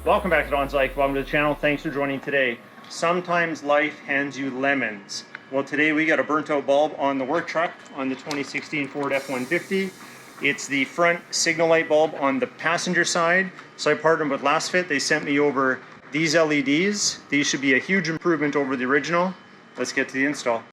Welcome back to Don's Life. Welcome to the channel. Thanks for joining today. Sometimes life hands you lemons. Well, today we got a burnt out bulb on the work truck on the 2016 Ford F-150. It's the front signal light bulb on the passenger side. So I partnered with LASFIT. They sent me over these LEDs. These should be a huge improvement over the original. Let's get to the install.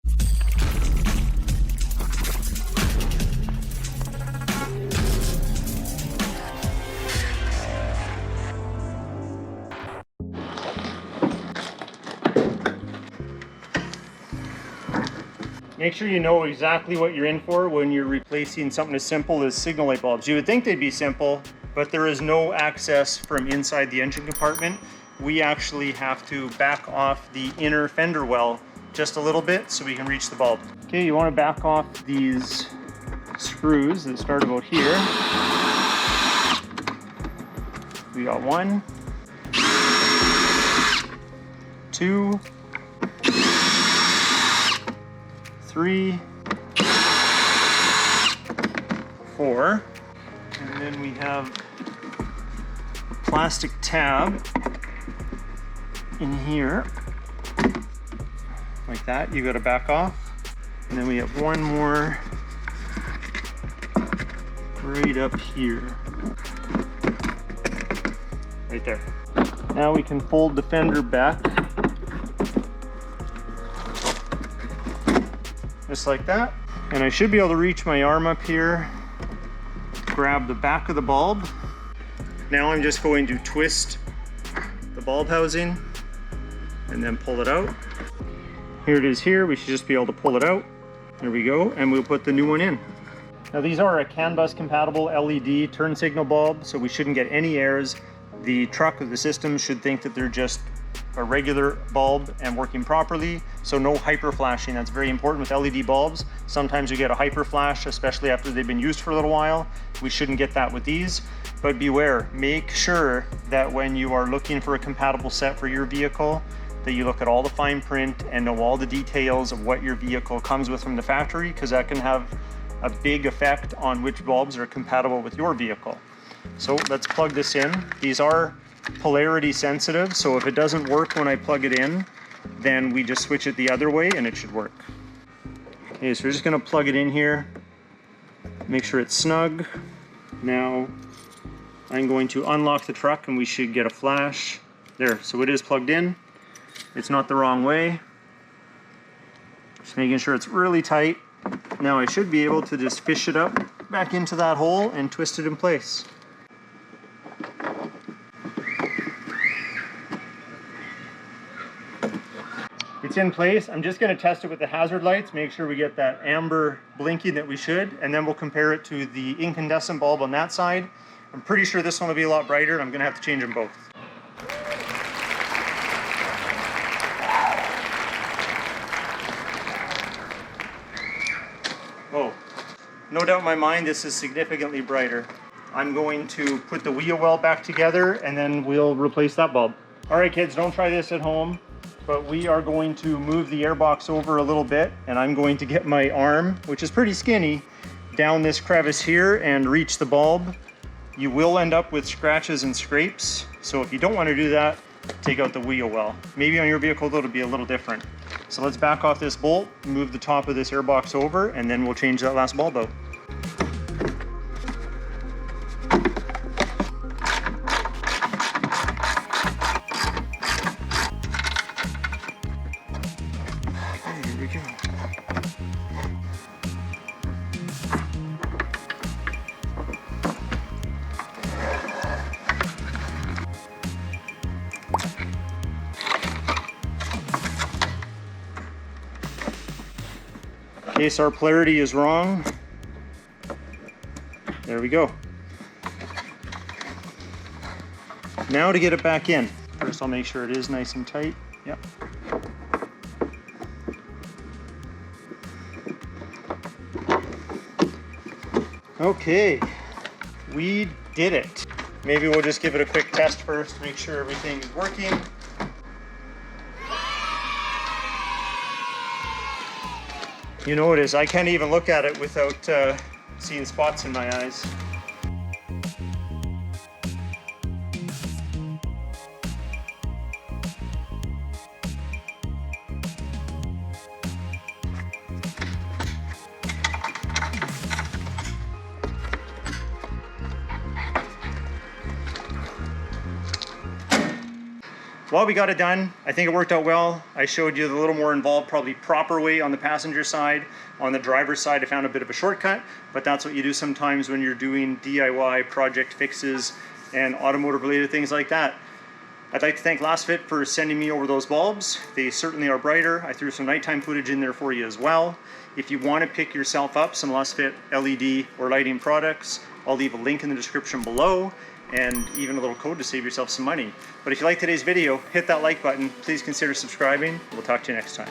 Make sure you know exactly what you're in for when you're replacing something as simple as signal light bulbs. You would think they'd be simple, but there is no access from inside the engine compartment. We actually have to back off the inner fender well just a little bit so we can reach the bulb. Okay, you want to back off these screws that start about here. We got 1, 2, 3, 4, and then we have a plastic tab in here, like that. You got to back off, and then we have one more right up here, right there. Now we can fold the fender back, just like that. And I should be able to reach my arm up here, grab the back of the bulb. Now I'm just going to twist the bulb housing and then pull it out. Here it is here. We should just be able to pull it out. There we go. And we'll put the new one in. Now these are a CANBUS compatible LED turn signal bulb, so we shouldn't get any errors. The truck or the system should think that they're just a regular bulb and working properly, so no hyper flashing. That's very important with LED bulbs. Sometimes you get a hyper flash, especially after they've been used for a little while. We shouldn't get that with these, but beware. Make sure that when you are looking for a compatible set for your vehicle, that you look at all the fine print and know all the details of what your vehicle comes with from the factory, because that can have a big effect on which bulbs are compatible with your vehicle. So let's plug this in. These are polarity sensitive, so if it doesn't work when I plug it in, then we just switch it the other way and it should work. Okay, so we're just going to plug it in here, make sure it's snug. Now I'm going to unlock the truck and we should get a flash there. So it is plugged in, it's not the wrong way, just making sure it's really tight. Now I should be able to just fish it up back into that hole and twist it in place. It's in place. I'm just going to test it with the hazard lights, make sure we get that amber blinking that we should, and then we'll compare it to the incandescent bulb on that side. I'm pretty sure this one will be a lot brighter, and I'm going to have to change them both. Oh, no doubt in my mind this is significantly brighter. I'm going to put the wheel well back together and then we'll replace that bulb. All right kids, don't try this at home. But we are going to move the airbox over a little bit, and I'm going to get my arm, which is pretty skinny, down this crevice here and reach the bulb. You will end up with scratches and scrapes, so if you don't want to do that, take out the wheel well. Maybe on your vehicle it'll be a little different. So let's back off this bolt, move the top of this airbox over, and then we'll change that last bulb out. In case our polarity is wrong, there we go. Now to get it back in. First I'll make sure it is nice and tight. Yep. Okay, we did it. Maybe we'll just give it a quick test first to make sure everything is working. You know it is. I can't even look at it without seeing spots in my eyes. Well, we got it done. I think it worked out well. I showed you the little more involved, probably proper way on the passenger side. On the driver's side, I found a bit of a shortcut, but that's what you do sometimes when you're doing DIY project fixes and automotive related things like that. I'd like to thank LASFIT for sending me over those bulbs. They certainly are brighter. I threw some nighttime footage in there for you as well. If you want to pick yourself up some LASFIT LED or lighting products, I'll leave a link in the description below, and even a little code to save yourself some money. But if you like today's video, hit that like button. Please consider subscribing. We'll talk to you next time.